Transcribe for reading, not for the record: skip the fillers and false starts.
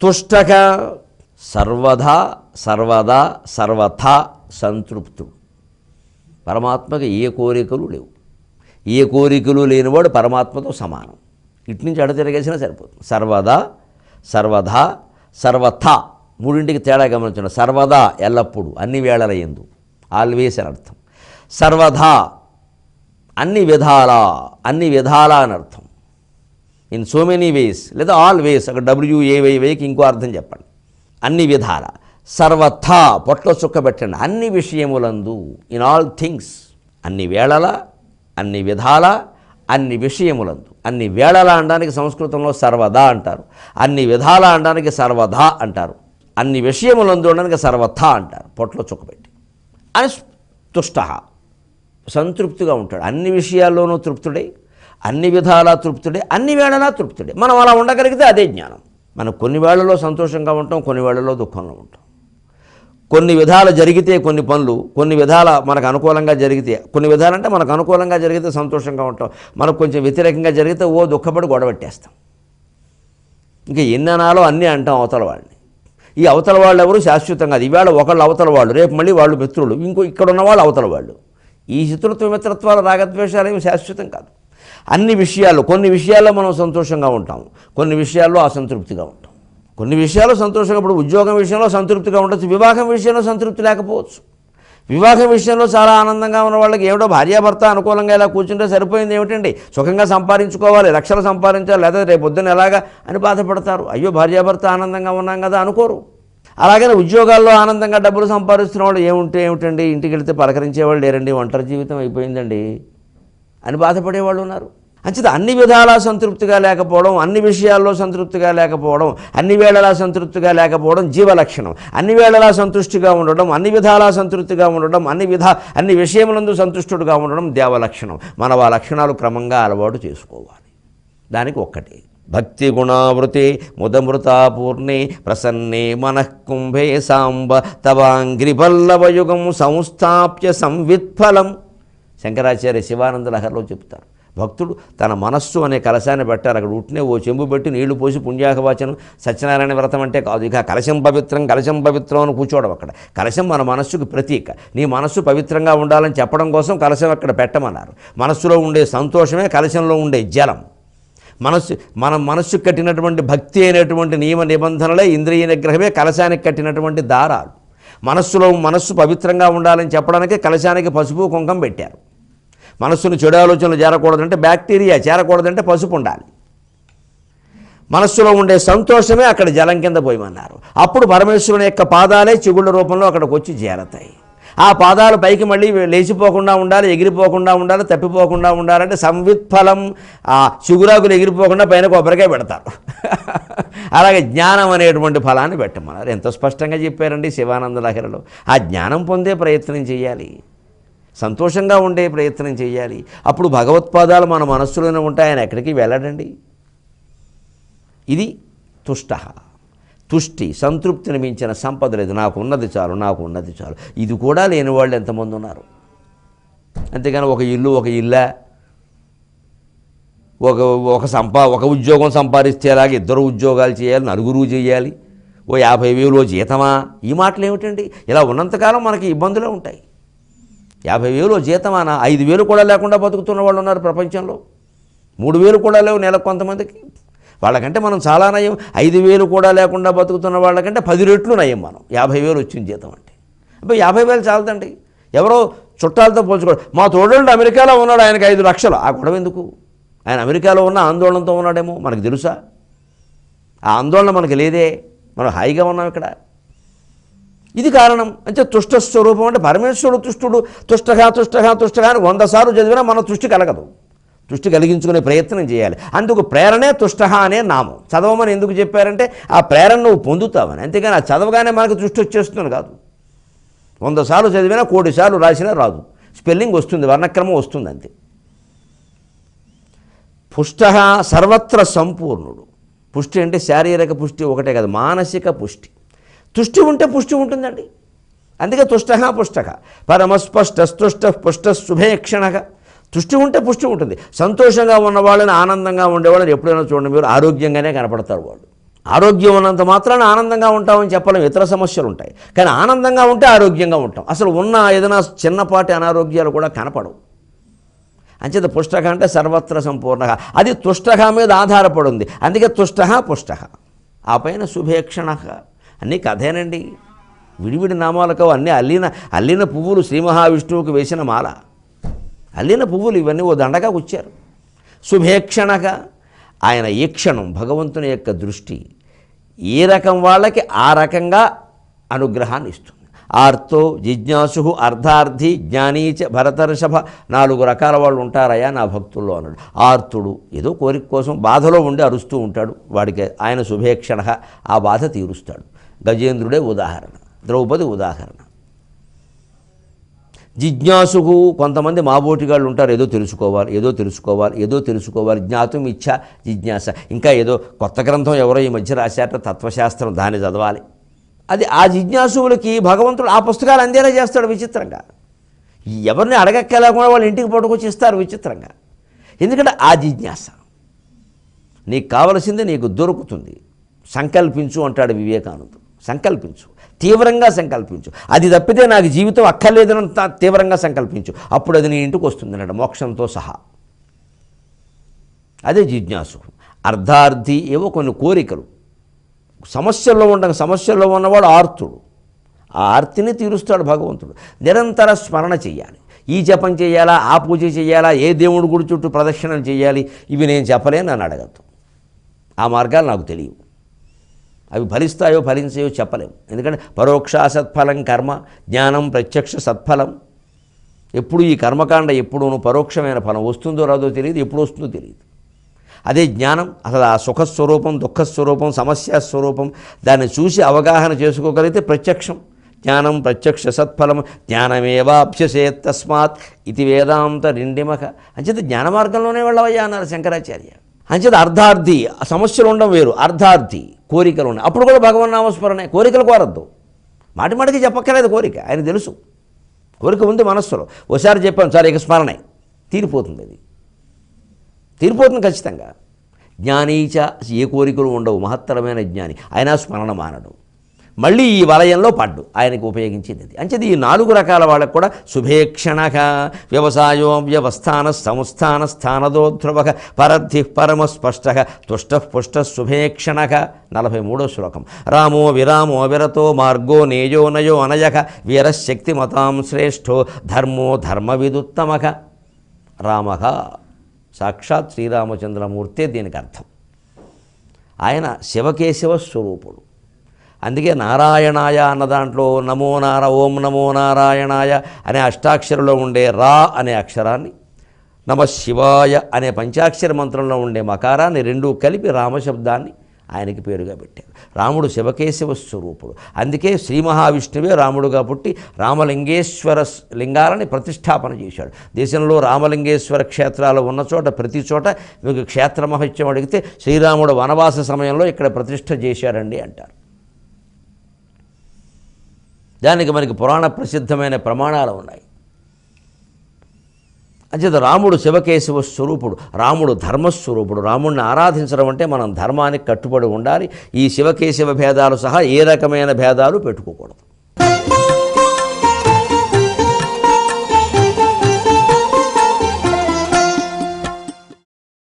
తుష్టక సర్వదా సర్వదా సర్వథా సంతృప్తుడు. పరమాత్మకి ఏ కోరికలు లేవు. ఏ కోరికలు లేనివాడు పరమాత్మతో సమానం. ఇటు నుంచి అడ తిరగేసినా సరిపోతుంది. సర్వదా సర్వదా సర్వథా మూడింటికి తేడా గమనించండి. సర్వదా ఎల్లప్పుడూ, అన్ని వేళల యందు, ఆల్వేస్ అని అర్థం. సర్వదా అన్ని విధాలా, అన్ని విధాలా అని అర్థం. ఇన్ సో మెనీ వేస్, లేదా ఆల్వేస్, అక్కడ WAYకి ఇంకో అర్థం చెప్పండి. అన్ని విధాల. సర్వథా పొట్లో చుక్క పెట్టండి. అన్ని విషయములందు, ఇన్ ఆల్ థింగ్స్, అన్ని వేళల, అన్ని విధాల, అన్ని విషయములందు. అన్ని వేళల అనడానికి సంస్కృతంలో సర్వదా అంటారు, అన్ని విధాల అనడానికి సర్వదా అంటారు, అన్ని విషయములందు అనడానికి సర్వథా అంటారు, పొట్లో చుక్కబెట్టి. అని తుష్ట, సంతృప్తిగా ఉంటాడు. అన్ని విషయాల్లోనూ తృప్తుడే, అన్ని విధాలా తృప్తుడే, అన్ని వేళలా తృప్తుడే. మనం అలా ఉండగలిగితే అదే జ్ఞానం. మనం కొన్ని వేళల్లో సంతోషంగా ఉంటాం, కొన్ని వేళల్లో దుఃఖంలో ఉంటాం. కొన్ని విధాలు జరిగితే కొన్ని పనులు, కొన్ని విధాల మనకు అనుకూలంగా జరిగితే, కొన్ని విధాలంటే మనకు అనుకూలంగా జరిగితే సంతోషంగా ఉంటాం, మనకు కొంచెం వ్యతిరేకంగా జరిగితే దుఃఖపడి గొడవెట్టేస్తాం. ఇంకా ఎన్ననాలో అన్నీ అంటాం అవతల వాళ్ళని. ఈ అవతల వాళ్ళు ఎవరు శాశ్వతంగా, అది ఈవేళ ఒకళ్ళు అవతల వాళ్ళు, రేపు మళ్ళీ వాళ్ళు మిత్రులు, ఇక్కడ ఉన్న వాళ్ళు అవతల వాళ్ళు. ఈ శత్రుత్వ మిత్రత్వాల రాగద్వేషాలు ఏమి శాశ్వతం కాదు. అన్ని విషయాల్లో, కొన్ని విషయాల్లో మనం సంతోషంగా ఉంటాం, కొన్ని విషయాల్లో అసంతృప్తిగా ఉంటాం. కొన్ని విషయాల్లో సంతోషంగా, ఇప్పుడు ఉద్యోగం విషయంలో సంతృప్తిగా ఉండొచ్చు, వివాహం విషయంలో సంతృప్తి లేకపోవచ్చు. వివాహం విషయంలో చాలా ఆనందంగా ఉన్న వాళ్ళకి ఏమిటో భార్యాభర్త అనుకూలంగా ఇలా కూర్చుంటే సరిపోయింది ఏమిటండి, సుఖంగా సంపాదించుకోవాలి, లక్షలు సంపాదించాలి, లేదా రేపు పొద్దున్న ఎలాగా అని బాధపడతారు. అయ్యో భార్యాభర్త ఆనందంగా ఉన్నాం కదా అనుకోరు. అలాగనే ఉద్యోగాల్లో ఆనందంగా డబ్బులు సంపాదిస్తున్న వాళ్ళు ఏమిటండి, ఇంటికి వెళితే పలకరించేవాళ్ళు లేరండి, ఒంటరి జీవితం అయిపోయిందండి అని బాధపడేవాళ్ళు ఉన్నారు. అంచేత అన్ని విధాలా సంతృప్తిగా లేకపోవడం, అన్ని విషయాల్లో సంతృప్తిగా లేకపోవడం, అన్ని వేళలా సంతృప్తిగా లేకపోవడం జీవలక్షణం. అన్ని వేళలా సంతుష్టిగా ఉండడం, అన్ని విధాలా సంతృప్తిగా ఉండడం, అన్ని విషయములందు సంతుష్టుడుగా ఉండడం దేవలక్షణం. మనం ఆ లక్షణాలు క్రమంగా అలవాటు చేసుకోవాలి. దానికి ఒక్కటే భక్తి గుణావృతే ముదమృతాపూర్ణే ప్రసన్నే మనఃకుంభే సాంబ తవాంగ్రిపల్లవయుగం సంస్థాప్య సంవిత్ఫలం. శంకరాచార్య శివానంద లహరిలో చెప్తారు, భక్తుడు తన మనస్సు అనే కలశాన్ని పెట్టారు. అక్కడ ఉట్టినే ఓ చెంబు పెట్టి నీళ్లు పోసి పుణ్యాహవాచనం, సత్యనారాయణ వ్రతం అంటే కాదు. ఇక కలశం పవిత్రం అని కూర్చోవడం. అక్కడ కలశం మన మనస్సుకు ప్రతీక. నీ మనస్సు పవిత్రంగా ఉండాలని చెప్పడం కోసం కలశం అక్కడ పెట్టమన్నారు. మనస్సులో ఉండే సంతోషమే కలశంలో ఉండే జలం. మన మనస్సు కట్టినటువంటి భక్తి అయినటువంటి నియమ నిబంధనలే, ఇంద్రియ నిగ్రహమే కలశానికి కట్టినటువంటి దారాలు. మనస్సు పవిత్రంగా ఉండాలని చెప్పడానికి కలశానికి పసుపు కుంకం పెట్టారు. మనస్సును చెడు ఆలోచనలు చేరకూడదంటే, బ్యాక్టీరియా చేరకూడదంటే పసుపు ఉండాలి. మనస్సులో ఉండే సంతోషమే అక్కడ జలం కింద పోయమన్నారు. అప్పుడు పరమేశ్వరుని యొక్క పాదాలే చిగుళ్ళ రూపంలో అక్కడికి వచ్చి చేరతాయి. ఆ పాదాలు పైకి మళ్ళీ లేచిపోకుండా ఉండాలి, ఎగిరిపోకుండా ఉండాలి, తప్పిపోకుండా ఉండాలంటే సంవిత్ఫలం. ఆ చిగురాకులు ఎగిరిపోకుండా పైన కొబ్బరికాయ పెడతారు. అలాగే జ్ఞానం అనేటువంటి ఫలాన్ని పెట్టమన్నారు. ఎంత స్పష్టంగా చెప్పారండి శివానంద లహరిలో. ఆ జ్ఞానం పొందే ప్రయత్నం చేయాలి, సంతోషంగా ఉండే ప్రయత్నం చేయాలి. అప్పుడు భగవత్పాదాలు మన మనస్సులోనే ఉంటాయి, ఆయన ఎక్కడికి వెళ్ళడండి. ఇది తుష్ట, తుష్టి, సంతృప్తిని మించిన సంపద లేదు. నాకు ఉన్నది చాలు. ఇది కూడా లేని వాళ్ళు ఎంతమంది ఉన్నారు. అంతేగాని ఒక ఇల్లా, ఒక ఉద్యోగం సంపాదిస్తే అలాగే 2 ఉద్యోగాలు చేయాలి, 4 చేయాలి, ఓ 50,000 జీతమా, ఈ మాటలు ఏమిటండి? ఇలా ఉన్నంతకాలం మనకి ఇబ్బందులే ఉంటాయి. 50,000 జీతమానా, 5,000 కూడా లేకుండా బతుకుతున్న వాళ్ళు ఉన్నారు ప్రపంచంలో. 3,000 కూడా లేవు నెలకు కొంతమందికి. వాళ్ళకంటే మనం చాలా నయం. 5,000 కూడా లేకుండా బతుకుతున్న వాళ్ళకంటే 10 రెట్లు నయం మనం. 50,000 వచ్చిన జీతం అంటే అప్పుడు 50,000 చాలదండి. ఎవరో చుట్టాలతో పోల్చుకోవడం. మా తోడోళ్ళు అమెరికాలో ఉన్నాడు, ఆయనకి 5 లక్షలు. ఆ గొడవ ఎందుకు? ఆయన అమెరికాలో ఉన్న ఆందోళనతో ఉన్నాడేమో, మనకు తెలుసా? ఆ ఆందోళన మనకు లేదే, మనం హాయిగా ఉన్నాం ఇక్కడ. ఇది కారణం. అంటే తుష్ట స్వరూపం అంటే పరమేశ్వరుడు తుష్టుడు. తుష్టగా అని 100 సార్లు చదివినా మన తృష్టి కలగదు. తృష్టి కలిగించుకునే ప్రయత్నం చేయాలి. అందుకు ప్రేరణే తుష్ట అనే నామం. చదవమని ఎందుకు చెప్పారంటే ఆ ప్రేరణ నువ్వు పొందుతావని. అంతేగాని ఆ చదవగానే మనకు తృష్టి వచ్చేస్తుంది కాదు. 100 సార్లు చదివినా 1,000 సార్లు రాసినా రాదు. స్పెల్లింగ్ వస్తుంది, వర్ణక్రమం వస్తుంది అంతే. పుష్ట సర్వత్ర సంపూర్ణుడు. పుష్టి అంటే శారీరక పుష్టి ఒకటే కాదు, మానసిక పుష్టి. తుష్టి ఉంటే పుష్టి ఉంటుందండి. అందుకే తుష్టః పుష్టః పరమస్పష్టస్తుష్ట పుష్ట శుభేక్షణః. తుష్టి ఉంటే పుష్టి ఉంటుంది. సంతోషంగా ఉన్న వాళ్ళని, ఆనందంగా ఉండేవాళ్ళని ఎప్పుడైనా చూడండి మీరు, ఆరోగ్యంగానే కనపడతారు వాళ్ళు. ఆరోగ్యం ఉన్నంత మాత్రాన ఆనందంగా ఉంటామని చెప్పలేం, ఇతర సమస్యలు ఉంటాయి. కానీ ఆనందంగా ఉంటే ఆరోగ్యంగా ఉంటాం. అసలు ఉన్న ఏదైనా చిన్నపాటి అనారోగ్యాలు కూడా కనపడవు. అంచేత పుష్టక అంటే సర్వత్ర సంపూర్ణ, అది తుష్టక మీద ఆధారపడి ఉంది. అందుకే తుష్ట పుష్టక. ఆ పైన శుభేక్షణ అన్నీ కథేనండి. విడివిడి నామాలకు అన్నీ అల్లిన పువ్వులు శ్రీ మహావిష్ణువుకి వేసిన మాల, అల్లిన పువ్వులు ఇవన్నీ ఓ దండగా వచ్చారు. శుభేక్షణగా ఆయన ఈక్షణం, భగవంతుని యొక్క దృష్టి ఏ రకం వాళ్ళకి ఆ రకంగా అనుగ్రహాన్ని ఇస్తుంది. ఆర్తో జిజ్ఞాసు అర్ధార్థి జ్ఞానీచ భరతర్షభ, 4 రకాల వాళ్ళు ఉంటారయ్యా నా భక్తుల్లో అన్నాడు. ఆర్తుడు ఏదో కోరిక కోసం బాధలో ఉండి అరుస్తూ ఉంటాడు, వాడికి ఆయన శుభేక్షణ, ఆ బాధ తీరుస్తాడు. గజేంద్రుడే ఉదాహరణ, ద్రౌపది ఉదాహరణ. జిజ్ఞాసుకు కొంతమంది మాబోటిగాళ్ళు ఉంటారు, ఏదో తెలుసుకోవాలి, జ్ఞాతం ఇచ్చ జిజ్ఞాస. ఇంకా ఏదో కొత్త గ్రంథం ఎవరో ఈ మధ్య రాశారట తత్వశాస్త్రం, దాన్ని చదవాలి. అది ఆ జిజ్ఞాసువులకి భగవంతుడు ఆ పుస్తకాలు అందేలా చేస్తాడు విచిత్రంగా. ఎవరిని అడగక్కలేకుండా వాళ్ళు ఇంటికి పట్టుకొచ్చి ఇస్తారు విచిత్రంగా. ఎందుకంటే ఆ జిజ్ఞాస, నీకు కావలసింది నీకు దొరుకుతుంది, సంకల్పించు అంటాడు వివేకానందుడు. సంకల్పించు, తీవ్రంగా సంకల్పించు. అది తప్పితే నాకు జీవితం అక్కర్లేదని తీవ్రంగా సంకల్పించు, అప్పుడు అది నీ ఇంటికి వస్తుంది అన్నట్టు, మోక్షంతో సహా. అదే జిజ్ఞాసు. అర్ధార్థి ఏవో కొన్ని కోరికలు, సమస్యల్లో ఉన్నవాడు ఆర్తుడు. ఆ ఆర్తిని తీరుస్తాడు భగవంతుడు. నిరంతర స్మరణ చెయ్యాలి. ఈ జపం చేయాలా, ఆ పూజ చేయాలా, ఏ దేవుడి గుడి చుట్టూ ప్రదక్షిణలు చేయాలి, ఇవి నేను చెప్పలేను, నన్ను అడగద్దు. ఆ మార్గాలు నాకు తెలియవు. అవి ఫలిస్తాయో ఫలించాయో చెప్పలేము. ఎందుకంటే పరోక్ష సత్ఫలం కర్మ, జ్ఞానం ప్రత్యక్ష సత్ఫలం. ఎప్పుడు ఈ కర్మకాండ ఎప్పుడూ పరోక్షమైన ఫలం వస్తుందో రాదో తెలియదు, ఎప్పుడు వస్తుందో తెలియదు. అదే జ్ఞానం, అసలు ఆ సుఖస్వరూపం, దుఃఖస్వరూపం, సమస్యాస్వరూపం, దాన్ని చూసి అవగాహన చేసుకోగలిగితే ప్రత్యక్షం. జ్ఞానం ప్రత్యక్ష సత్ఫలం, జ్ఞానమేవాప్స్యసేత్ తస్మాత్ ఇది వేదాంత రిండిమక. అంచేత జ్ఞాన మార్గంలోనే వెళ్ళవయ్యా అన్నారు శంకరాచార్య. అంచేత అర్ధార్థి, సమస్యలు ఉండడం వేరు, అర్ధార్థి కోరికలు ఉన్నాయి. అప్పుడు కూడా భగవన్నామస్మరణే. కోరికలు కోరద్దు, మాటికి చెప్పక్కర్లేదు కోరిక, ఆయన తెలుసు. కోరిక ఉంది మనస్సులో, ఒకసారి చెప్పాను సార్, ఇక స్మరణే తీరిపోతుంది. అది తీరిపోతుంది ఖచ్చితంగా. జ్ఞానీచ, ఏ కోరికలు ఉండవు, మహత్తరమైన జ్ఞాని, ఆయన స్మరణ మానడు. మళ్ళీ ఈ వలయంలో పడ్డు, ఆయనకు ఉపయోగించింది అది. అంచేది ఈ 4 రకాల వాళ్ళకు కూడా శుభేక్షణక, వ్యవసాయో వ్యవస్థాన సంస్థాన స్థానదోధ్రువక పరద్ధి పరమస్పష్ట తుష్ట పుష్ట శుభేక్షణక. 43వ శ్లోకం. రామో విరామో విరతో మార్గో నేయో నయో అనయక వీరశక్తిమతాం శ్రేష్ఠో ధర్మో ధర్మవిదుత్తమక. రామక సాక్షాత్ శ్రీరామచంద్రమూర్తే దీనికి అర్థం. ఆయన శివకేశవ స్వరూపుడు. అందుకే నారాయణాయ అన్న దాంట్లో ఓం నమో నారాయణాయ అనే అష్టాక్షరంలో ఉండే రా అనే అక్షరాన్ని, నమ శివాయ అనే పంచాక్షర మంత్రంలో ఉండే మకారాన్ని రెండూ కలిపి రామశబ్దాన్ని ఆయనకి పేరుగా పెట్టారు. రాముడు శివకేశవ స్వరూపుడు. అందుకే శ్రీ మహావిష్ణువే రాముడుగా పుట్టి రామలింగేశ్వర లింగాలని ప్రతిష్టాపన చేశాడు. దేశంలో రామలింగేశ్వర క్షేత్రాలు ఉన్న చోట, ప్రతి చోట మీకు క్షేత్ర మహత్యం అడిగితే శ్రీరాముడు వనవాస సమయంలో ఇక్కడ ప్రతిష్ఠ చేశాడండి అంటారు. దానికి మనకి పురాణ ప్రసిద్ధమైన ప్రమాణాలు ఉన్నాయి. అంచేత రాముడు శివకేశవ స్వరూపుడు, రాముడు ధర్మస్వరూపుడు. రాముడిని ఆరాధించడం అంటే మనం ధర్మానికి కట్టుబడి ఉండాలి. ఈ శివకేశవ భేదాలు సహా ఏ రకమైన భేదాలు పెట్టుకోకూడదు.